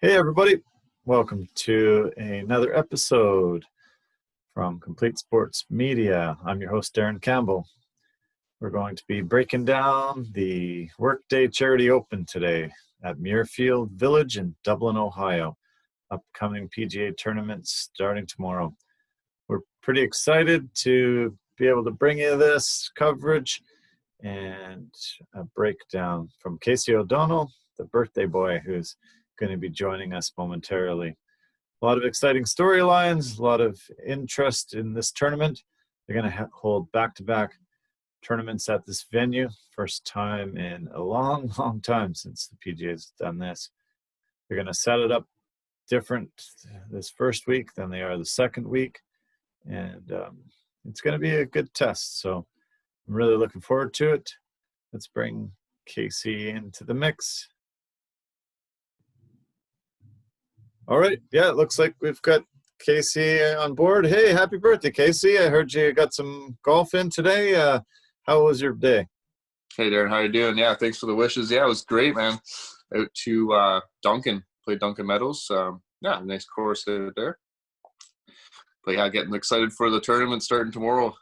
Hey everybody, welcome to another episode from Complete Sports Media. I'm your host Darren Campbell. We're going to be breaking down the Workday Charity Open today at Muirfield Village in Dublin, Ohio. Upcoming PGA tournament starting tomorrow. We're pretty excited to be able to bring you this coverage and a breakdown from Casey O'Donnell, the birthday boy, who's going to be joining us momentarily. A lot of exciting storylines, a lot of interest in this tournament. They're going to hold back-to-back tournaments at this venue. First time in a long, long time since the PGA's done this. They're going to set it up different this first week than they are the second week. And it's going to be a good test. So I'm really looking forward to it. Let's bring Casey into the mix. All right. Yeah, it looks like we've got Casey on board. Hey, happy birthday, Casey. I heard you got some golf in today. How was your day? Hey, Darren. How you doing? Yeah, thanks for the wishes. Yeah, it was great, man. Out to Duncan. Played Duncan Meadows. Yeah, nice course out there. But yeah, getting excited for the tournament starting tomorrow.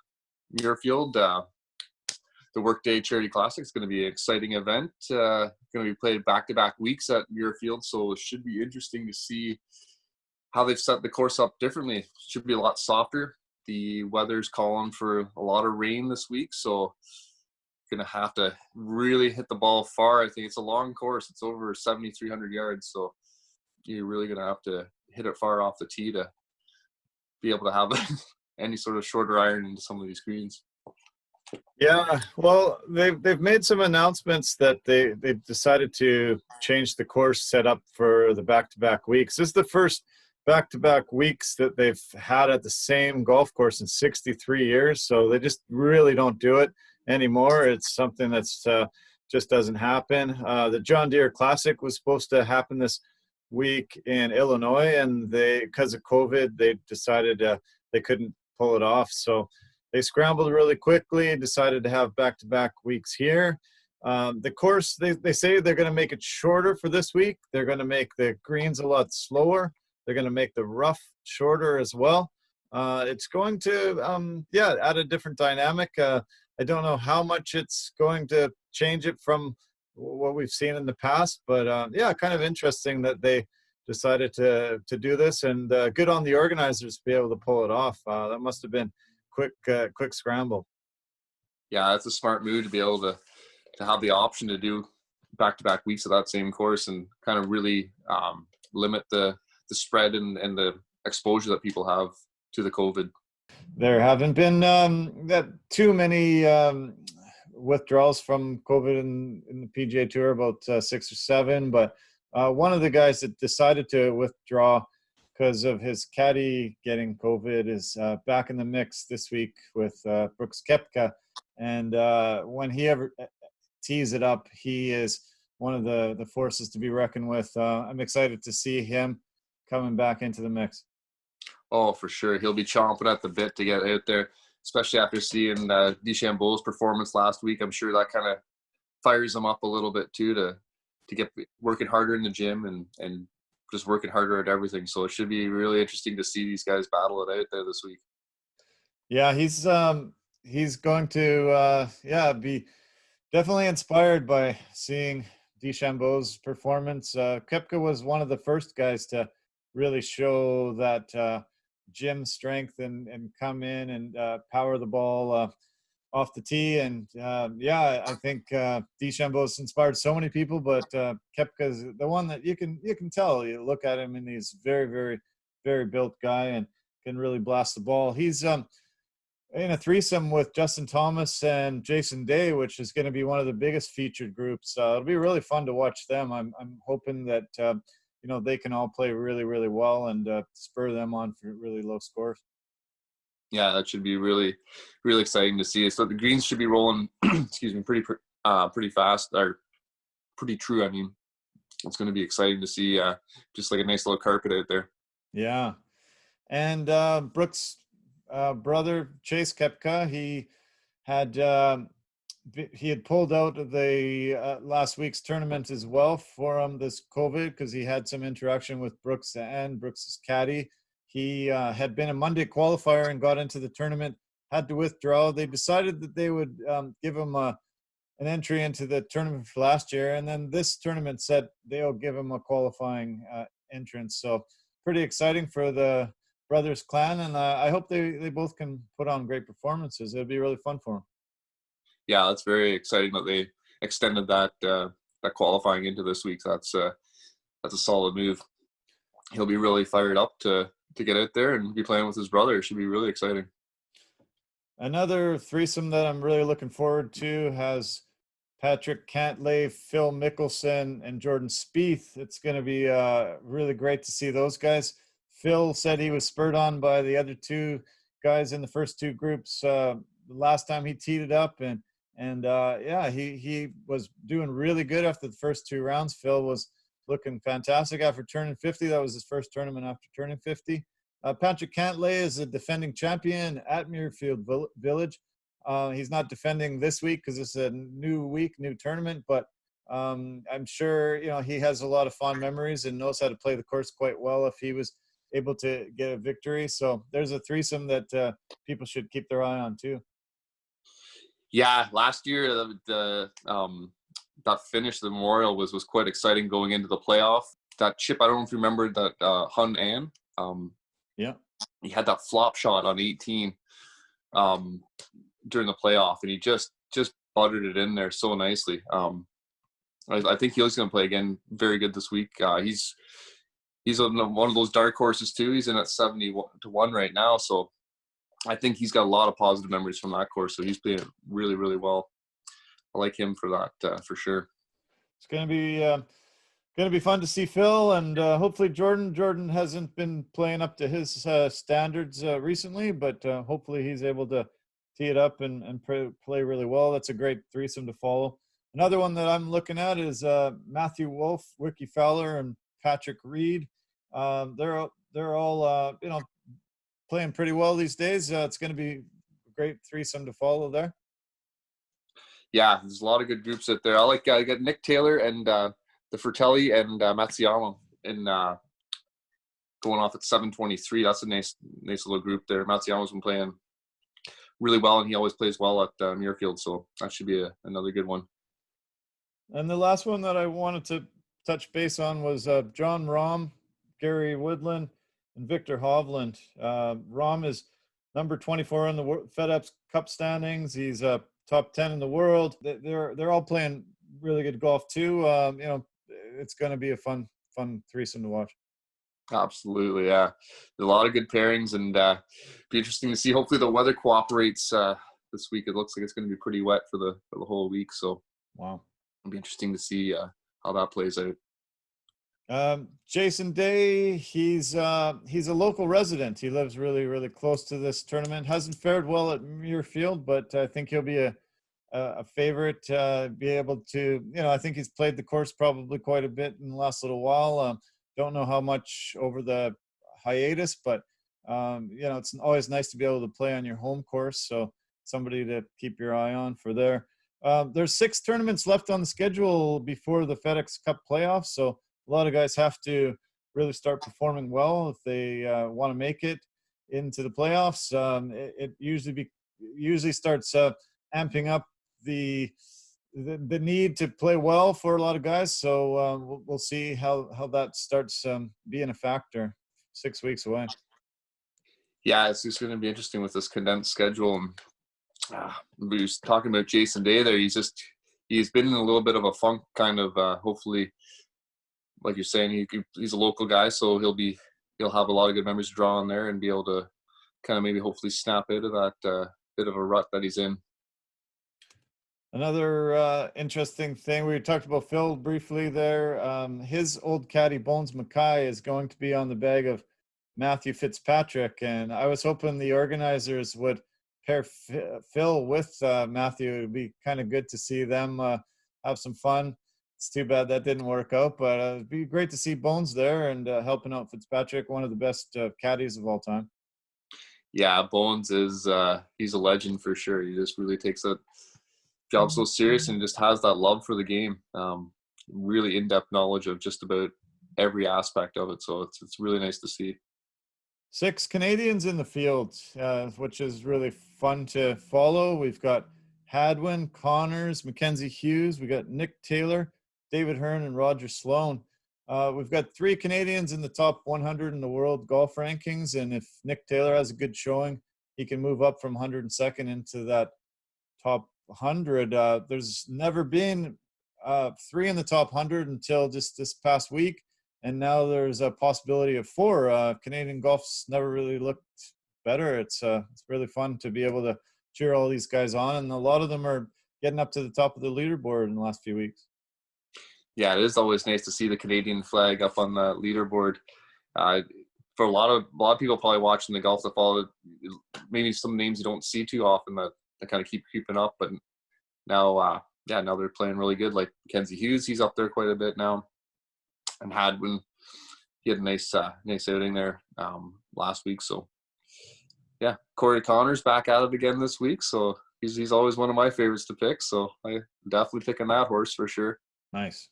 Muirfield. The Workday Charity Classic is going to be an exciting event. Going to be played back-to-back weeks at Muirfield, so it should be interesting to see how they've set the course up differently. It should be a lot softer. The weather's calling for a lot of rain this week, so going to have to really hit the ball far. I think it's a long course. It's over 7,300 yards, so you're really going to have to hit it far off the tee to be able to have any sort of shorter iron into some of these greens. Yeah, well, they've made some announcements that they've decided to change the course setup for the back-to-back weeks. This is the first back-to-back weeks that they've had at the same golf course in 63 years, so they just really don't do it anymore. It's something that's just doesn't happen. The John Deere Classic was supposed to happen this week in Illinois, and because of COVID, they decided they couldn't pull it off, so they scrambled really quickly, decided to have back-to-back weeks here. The course, they say they're going to make it shorter for this week. They're going to make the greens a lot slower. They're going to make the rough shorter as well. It's going to, add a different dynamic. I don't know how much it's going to change it from what we've seen in the past, but kind of interesting that they decided to do this, and good on the organizers to be able to pull it off. That must have been quick scramble. Yeah, that's a smart move to be able to have the option to do back-to-back weeks of that same course and kind of really limit the spread and the exposure that people have to the COVID. There haven't been that too many withdrawals from COVID in the PGA Tour, about 6 or 7, but one of the guys that decided to withdraw because of his caddy getting COVID is back in the mix this week with Brooks Koepka. And when he ever tees it up, he is one of the forces to be reckoned with. I'm excited to see him coming back into the mix. Oh, for sure. He'll be chomping at the bit to get out there, especially after seeing DeChambeau's performance last week. I'm sure that kind of fires him up a little bit too to get working harder in the gym and just working harder at everything. So it should be really interesting to see these guys battle it out there this week. Yeah, he's going to be definitely inspired by seeing DeChambeau's performance. Koepka was one of the first guys to really show that gym strength and come in and power the ball off the tee. And I think DeChambeau's inspired so many people, but Koepka's the one that you can tell. You look at him and he's very, very, very built guy and can really blast the ball. He's in a threesome with Justin Thomas and Jason Day, which is going to be one of the biggest featured groups. It'll be really fun to watch them. I'm hoping that they can all play really, really well and spur them on for really low scores. Yeah, that should be really, really exciting to see. So the greens should be rolling, pretty fast, or pretty true. I mean, it's going to be exciting to see just like a nice little carpet out there. Yeah. And Brooks' brother, Chase Koepka, he had he had pulled out of the last week's tournament as well for this COVID because he had some interaction with Brooks and Brooks's caddy. He had been a Monday qualifier and got into the tournament, had to withdraw. They decided that they would give him an entry into the tournament for last year, and then this tournament said they'll give him a qualifying entrance. So pretty exciting for the brothers clan, and I hope they both can put on great performances. It'll be really fun for them. Yeah, that's very exciting that they extended that qualifying into this week. That's a solid move. He'll be really fired up to get out there and be playing with his brother. It should be really exciting. Another threesome that I'm really looking forward to has Patrick Cantlay, Phil Mickelson, and Jordan Spieth. It's going to be really great to see those guys. Phil said he was spurred on by the other two guys in the first two groups the last time he teed it up, and he was doing really good after the first two rounds. Phil was looking fantastic after turning 50. That was his first tournament after turning 50. Patrick Cantlay is a defending champion at Muirfield Village. He's not defending this week because it's a new week, new tournament, but I'm sure he has a lot of fond memories and knows how to play the course quite well if he was able to get a victory. So there's a threesome that people should keep their eye on too. Yeah, last year that finish, the Memorial was quite exciting going into the playoff. That chip, I don't know if you remember that Hun An. Yeah, he had that flop shot on 18 during the playoff, and he just buttered it in there so nicely. I think he's going to play again very good this week. He's one of those dark horses too. He's in at 70-1 right now, so I think he's got a lot of positive memories from that course. So he's playing really, really well. I like him for that for sure. It's going to be fun to see Phil, and hopefully Jordan. Jordan hasn't been playing up to his standards recently, but hopefully he's able to tee it up and play really well. That's a great threesome to follow. Another one that I'm looking at is Matthew Wolfe, Rickie Fowler, and Patrick Reed. They're all playing pretty well these days. It's going to be a great threesome to follow there. Yeah, there's a lot of good groups out there. I got Nick Taylor and the Fratelli and Matsiamo in going off at 723. That's a nice little group there. Matsiamo's been playing really well, and he always plays well at Muirfield, so that should be another good one. And the last one that I wanted to touch base on was John Rahm, Gary Woodland, and Victor Hovland. Rahm is number 24 in the FedEx Cup standings. He's top 10 in the world. They're all playing really good golf too. It's going to be a fun threesome to watch. Absolutely, yeah. There's a lot of good pairings, and be interesting to see. Hopefully, the weather cooperates this week. It looks like it's going to be pretty wet for the whole week. So, wow, it'll be interesting to see how that plays out. Jason Day, he's a local resident. He lives really, really close to this tournament. Hasn't fared well at Muirfield, but I think he'll be a favorite. Be able to, I think he's played the course probably quite a bit in the last little while. Don't know how much over the hiatus, but it's always nice to be able to play on your home course. So somebody to keep your eye on for there. There's 6 tournaments left on the schedule before the FedEx Cup playoffs. So a lot of guys have to really start performing well if they want to make it into the playoffs. It usually starts amping up the need to play well for a lot of guys. So we'll see how that starts being a factor 6 weeks away. Yeah, it's just going to be interesting with this condensed schedule. And we were talking about Jason Day there. He's been in a little bit of a funk, kind of. Hopefully, like you're saying, he's a local guy, so he'll have a lot of good memories to draw on there and be able to kind of maybe hopefully snap out of that bit of a rut that he's in. Another interesting thing, we talked about Phil briefly there. His old caddy, Bones Mackay, is going to be on the bag of Matthew Fitzpatrick. And I was hoping the organizers would pair Phil with Matthew. It would be kind of good to see them have some fun. It's too bad that didn't work out, but it'd be great to see Bones there and helping out Fitzpatrick, one of the best caddies of all time. Yeah, Bones is he's a legend for sure. He just really takes job so serious and just has that love for the game. Really in-depth knowledge of just about every aspect of it. So it's really nice to see. 6 Canadians in the field, which is really fun to follow. We've got Hadwin, Connors, Mackenzie Hughes. We got Nick Taylor, David Hearn, and Roger Sloan. We've got 3 Canadians in the top 100 in the world golf rankings. And if Nick Taylor has a good showing, he can move up from 102nd into that top 100. There's never been 3 in the top 100 until just this past week. And now there's a possibility of 4. Canadian golf's never really looked better. It's really fun to be able to cheer all these guys on. And a lot of them are getting up to the top of the leaderboard in the last few weeks. Yeah, it is always nice to see the Canadian flag up on the leaderboard. For a lot of people probably watching the golf that follow, maybe some names you don't see too often that kind of keep creeping up. But now, now they're playing really good. Like Mackenzie Hughes, he's up there quite a bit now. And Hadwin, he had a nice outing there last week. So, yeah, Corey Connors back at it again this week. So he's always one of my favorites to pick. So I'm definitely picking that horse for sure. Nice.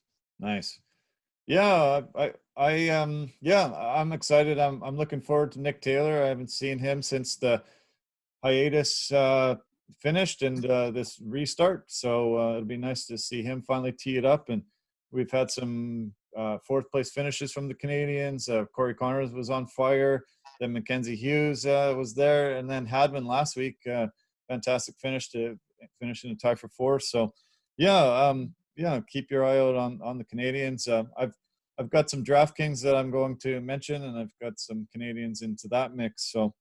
Yeah, I'm excited. I'm looking forward to Nick Taylor. I haven't seen him since the hiatus finished and this restart. So it'll be nice to see him finally tee it up. And we've had some 4th place finishes from the Canadians. Corey Connors was on fire. Then Mackenzie Hughes was there. And then Hadwin last week, fantastic finish to finish in a tie for 4th. So, keep your eye out on the Canadians. I've got some DraftKings that I'm going to mention, and I've got some Canadians into that mix. So,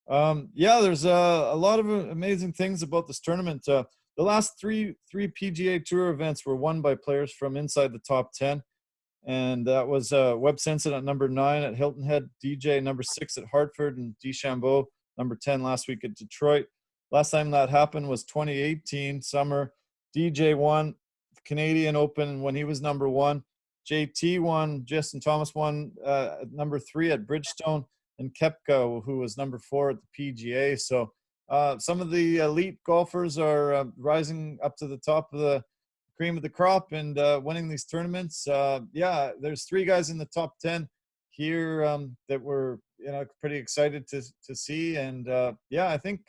there's a lot of amazing things about this tournament. The last three PGA Tour events were won by players from inside the top 10. And that was Webb Simpson at number 9 at Hilton Head, DJ number 6 at Hartford, and DeChambeau number 10 last week at Detroit. Last time that happened was 2018 summer. DJ won the Canadian Open when he was number 1. JT won, Justin Thomas won at number 3 at Bridgestone, and Koepka, who was number 4 at the PGA. So some of the elite golfers are rising up to the top of the cream of the crop and winning these tournaments. There's 3 guys in the top 10 here that we're pretty excited to see. And I think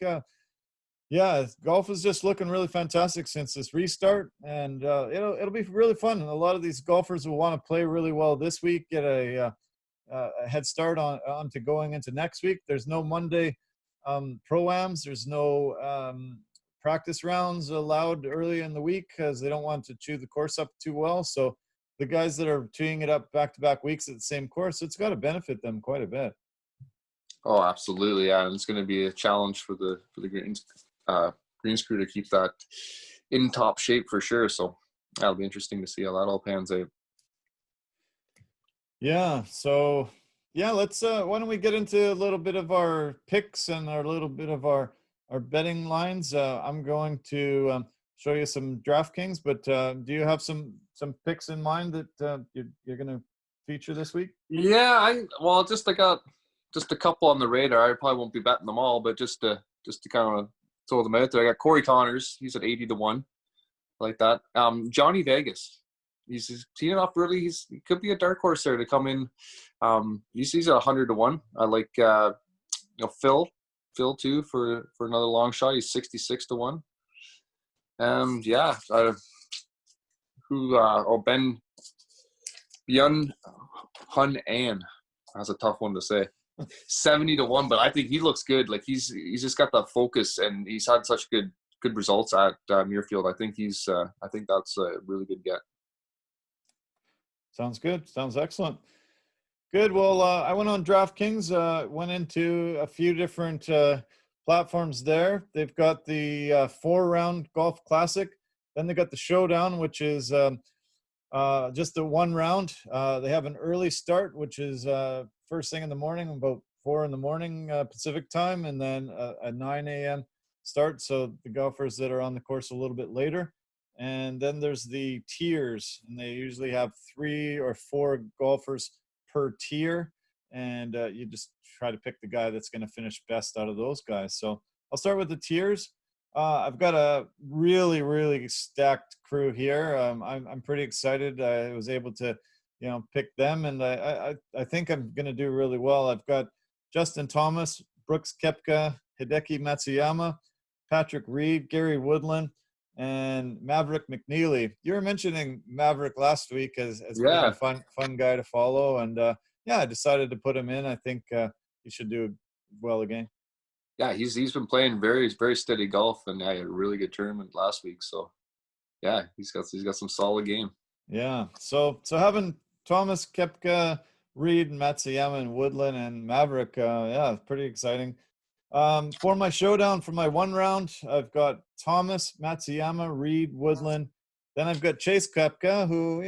golf is just looking really fantastic since this restart, and it'll be really fun. And a lot of these golfers will want to play really well this week, get a head start on to going into next week. There's no Monday pro-ams. There's no practice rounds allowed early in the week because they don't want to chew the course up too well. So the guys that are teeing it up back-to-back weeks at the same course, it's got to benefit them quite a bit. Oh, absolutely, yeah. And it's going to be a challenge for the greens crew to keep that in top shape for sure. So that'll be interesting to see how that all pans out. Yeah. So let's why don't we get into a little bit of our picks and a little bit of our betting lines. I'm going to show you some DraftKings, but do you have some picks in mind that you're going to feature this week? Yeah, I got just a couple on the radar. I probably won't be betting them all, but just to kind of throw them out there. I got Corey Connors. He's at 80-1, like that. Johnny Vegas. He's teeing it off early. He could be a dark horse there to come in. He's at 100-1. I like Phil too for another long shot. He's 66-1. Ben Byun Hun An. That's a tough one to say. 70-1, but I think he looks good. Like he's just got that focus, and he's had such good results at Muirfield. I think that's a really good get. Sounds good. Sounds excellent. Good. Well, I went on DraftKings, went into a few different platforms there. They've got the 4-round golf classic. Then they got the showdown, which is just the 1 round. They have an early start, which is first thing in the morning, about 4 a.m. Pacific time, and then a 9 a.m. start. So the golfers that are on the course a little bit later. And then there's the tiers, and they usually have 3 or 4 golfers per tier. And you just try to pick the guy that's going to finish best out of those guys. So I'll start with the tiers. I've got a really, really stacked crew here. I'm pretty excited. I was able to, pick them, and I think I'm going to do really well. I've got Justin Thomas, Brooks Koepka, Hideki Matsuyama, Patrick Reed, Gary Woodland, and Maverick McNeely. You were mentioning Maverick last week as being a Yeah, fun guy to follow, and yeah, I decided to put him in. I think he should do well again. yeah, he's been playing very very steady golf, and yeah, he had a really good tournament last week. So yeah, he's got some solid game. Yeah. So having Thomas, Kepka, Reed, Matsuyama, and Woodland and Maverick, yeah, pretty exciting. For my showdown for my one round, I've got Thomas, Matsuyama, Reed, Woodland. Then I've got Chase Koepka, who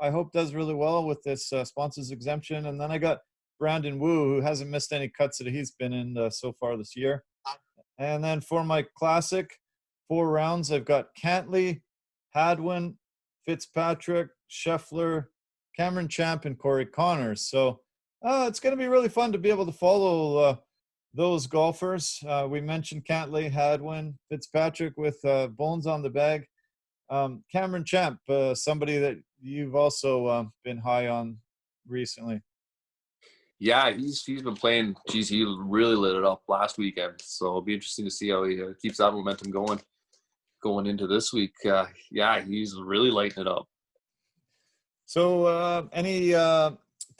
I hope does really well with this sponsors exemption. And then I got Brandon Wu, who hasn't missed any cuts that he's been in so far this year. And then for my classic 4 rounds, I've got Cantley, Hadwin, Fitzpatrick, Scheffler, Cameron Champ, and Corey Connors. So it's going to be really fun to be able to follow those golfers. We mentioned Cantley, Hadwin, Fitzpatrick with bones on the bag. Cameron Champ, somebody that you've also been high on recently. Yeah, he's been playing. Geez, he really lit it up last weekend. So it'll be interesting to see how he keeps that momentum going into this week. Yeah, he's really lighting it up. So any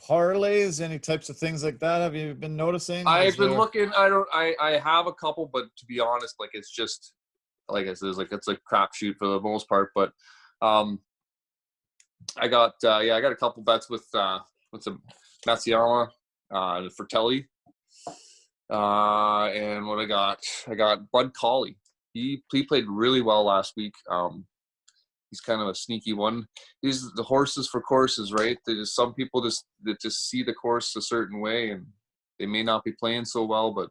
parlays, any types of things like that? Have you been noticing? I've Is been there? looking. I have a couple, but to be honest, like it's just like I said, it's like crapshoot for the most part. But um, I got a couple bets with some Matsuyama, Fratelli, and what I got Bud Colley. He played really well last week. He's kind of a sneaky one. These the horses for courses, right? Some people just see the course a certain way, and they may not be playing so well, but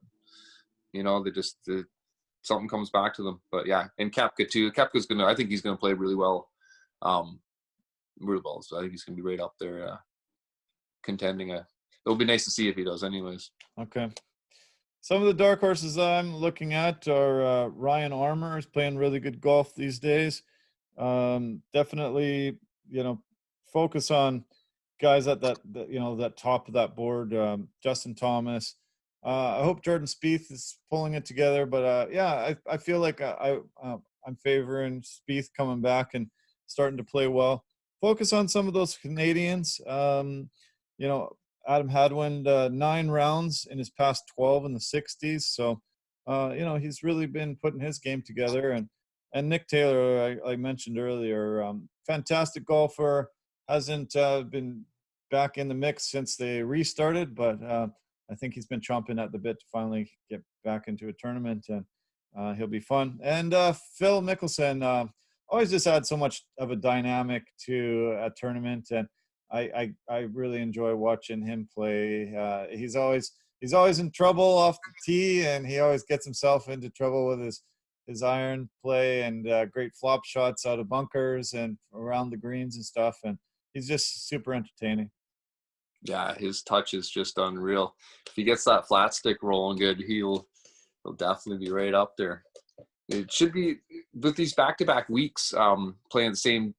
something comes back to them. But yeah, and Koepka too. I think he's gonna play really well, really well. So I think he's gonna be right up there, contending. It'll be nice to see if he does, anyways. Okay. Some of the dark horses I'm looking at are Ryan Armour is playing really good golf these days. Definitely, focus on guys at that top of that board. Justin Thomas. I hope Jordan Spieth is pulling it together, but yeah, I feel like I'm favoring Spieth coming back and starting to play well. Focus on some of those Canadians. You know, Adam Hadwin, 9 rounds in his past 12 in the 60s. So, he's really been putting his game together. And Nick Taylor, I mentioned earlier, fantastic golfer, hasn't been back in the mix since they restarted, but I think he's been chomping at the bit to finally get back into a tournament, and he'll be fun. And Phil Mickelson always just adds so much of a dynamic to a tournament, and I really enjoy watching him play. He's always in trouble off the tee, and he always gets himself into trouble with his iron play and great flop shots out of bunkers and around the greens and stuff. And he's just super entertaining. Yeah, his touch is just unreal. If he gets that flat stick rolling good, he'll definitely be right up there. It should be with these back-to-back weeks, playing the same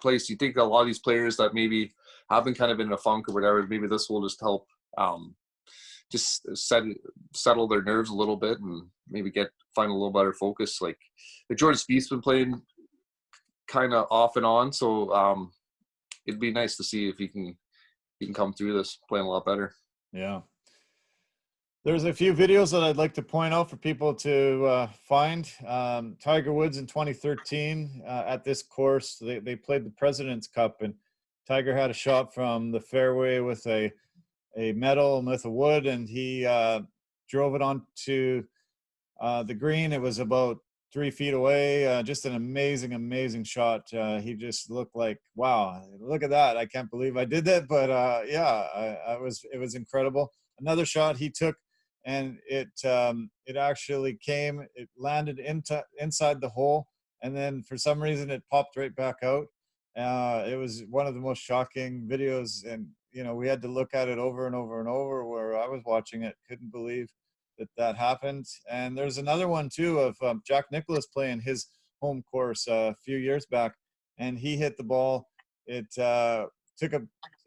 place. You think a lot of these players that maybe have been kind of in a funk or whatever, maybe this will just help just settle their nerves a little bit and maybe find a little better focus. Like Jordan Spieth's been playing kind of off and on, so it'd be nice to see if he can come through this playing a lot better. Yeah. There's a few videos that I'd like to point out for people to find. Tiger Woods in 2013 at this course, they played the President's Cup, and Tiger had a shot from the fairway with a metal and with a wood, and he drove it onto the green. It was about 3 feet away. Just an amazing shot. He just looked like, wow, look at that. I can't believe I did that. But it was incredible. Another shot he took, and it actually it landed inside the hole. And then for some reason it popped right back out. It was one of the most shocking videos. And, we had to look at it over and over and over where I was watching it. Couldn't believe that happened. And there's another one too of Jack Nicklaus playing his home course a few years back, and he hit the ball. It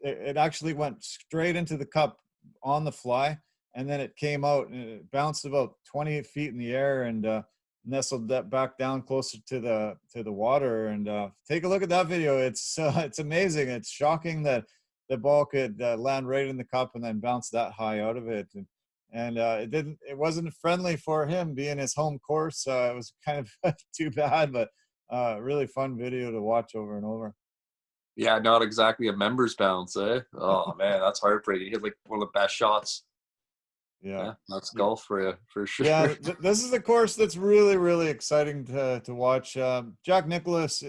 it actually went straight into the cup on the fly, and then it came out and it bounced about 20 feet in the air and nestled that back down closer to the water. And take a look at that video. It's amazing. It's shocking that the ball could land right in the cup and then bounce that high out of it. And it wasn't friendly for him being his home course. It was kind of too bad, but really fun video to watch over and over. Yeah, not exactly a members bounce, eh? Oh man, that's heartbreaking. You hit like one of the best shots. Yeah, that's golf for you, for sure. Yeah, this is a course that's really, really exciting to watch. Jack Nicklaus,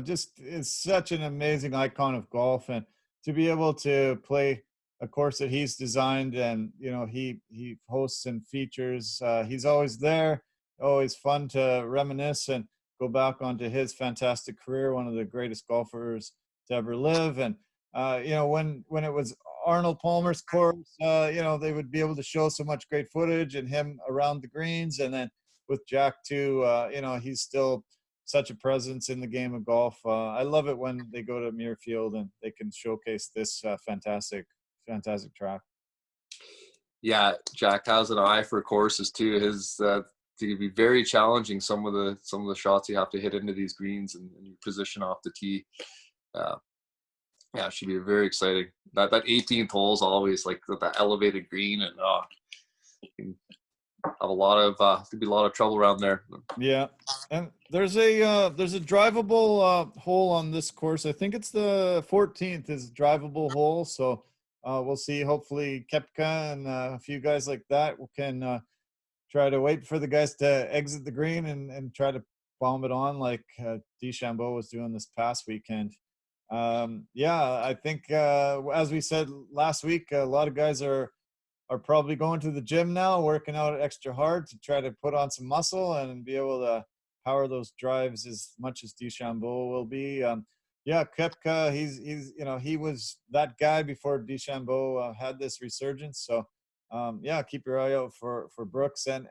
just is such an amazing icon of golf, and to be able to play a course that he's designed, and he hosts and features. He's always there, always fun to reminisce and go back onto his fantastic career. One of the greatest golfers to ever live, and when it was Arnold Palmer's course, they would be able to show so much great footage and him around the greens. And then with Jack too, he's still such a presence in the game of golf. I love it when they go to Muirfield and they can showcase this fantastic track. Yeah, Jack has an eye for courses too. His it can be very challenging. Some of the shots you have to hit into these greens and your position off the tee. Yeah, it should be very exciting. That 18th hole is always like that elevated green, and you can have could be a lot of trouble around there. Yeah, and there's a drivable hole on this course. I think it's the 14th is a drivable hole. So we'll see. Hopefully Koepka and a few guys like that can try to wait for the guys to exit the green and try to bomb it on like DeChambeau was doing this past weekend. I think as we said last week, a lot of guys are probably going to the gym now, working out extra hard to try to put on some muscle and be able to power those drives as much as DeChambeau will be. Koepka, he was that guy before DeChambeau had this resurgence. So keep your eye out for Brooks, and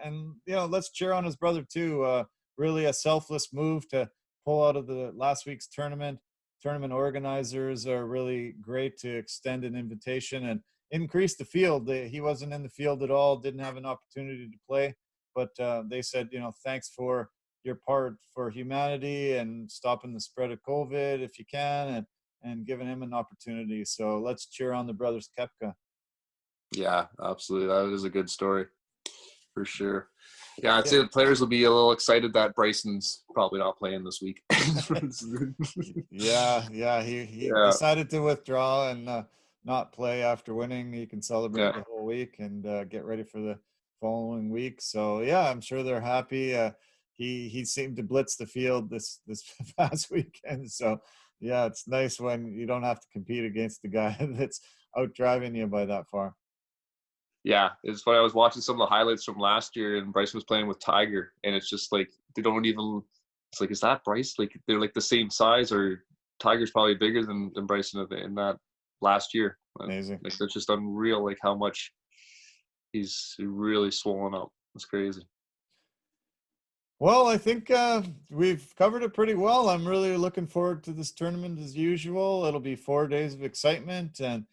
let's cheer on his brother too. Really a selfless move to pull out of the last week's tournament. Tournament organizers are really great to extend an invitation and increase the field. He wasn't in the field at all, didn't have an opportunity to play, but they said, thanks for your part for humanity and stopping the spread of COVID if you can, and giving him an opportunity. So let's cheer on the brothers Koepka. Yeah, absolutely. That is a good story for sure. Yeah, I'd say the players will be a little excited that Bryson's probably not playing this week. He decided to withdraw and not play after winning. He can celebrate the whole week and get ready for the following week. So I'm sure they're happy. He seemed to blitz the field this past weekend. So it's nice when you don't have to compete against the guy that's out driving you by that far. Yeah, it's funny. I was watching some of the highlights from last year, and Bryson was playing with Tiger, and it's just like they don't even. It's like, is that Bryce? Like they're like the same size, or Tiger's probably bigger than Bryson in that last year. Amazing. Like it's just unreal, like how much he's really swollen up. It's crazy. Well, I think we've covered it pretty well. I'm really looking forward to this tournament as usual. It'll be 4 days of excitement, and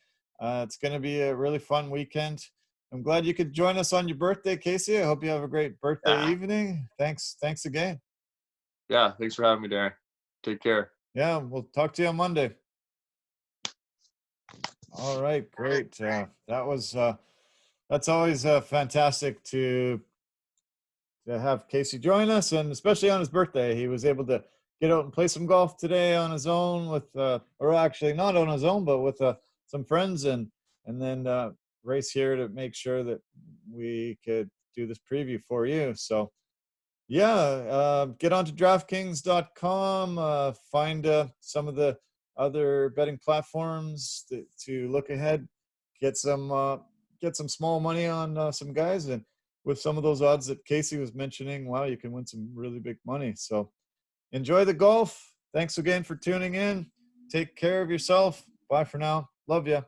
it's going to be a really fun weekend. I'm glad you could join us on your birthday, Casey. I hope you have a great birthday evening. Thanks again. Yeah, thanks for having me, Darren. Take care. Yeah, we'll talk to you on Monday. All right, great. That's always fantastic to have Casey join us, and especially on his birthday. He was able to get out and play some golf today on his own with, or actually not on his own, but with some friends, and then race here to make sure that we could do this preview for you. So get onto DraftKings.com, find some of the other betting platforms to look ahead, get some small money on some guys, and with some of those odds that Casey was mentioning, wow, you can win some really big money. So enjoy the golf. Thanks again for tuning in. Take care of yourself. Bye for now. Love you.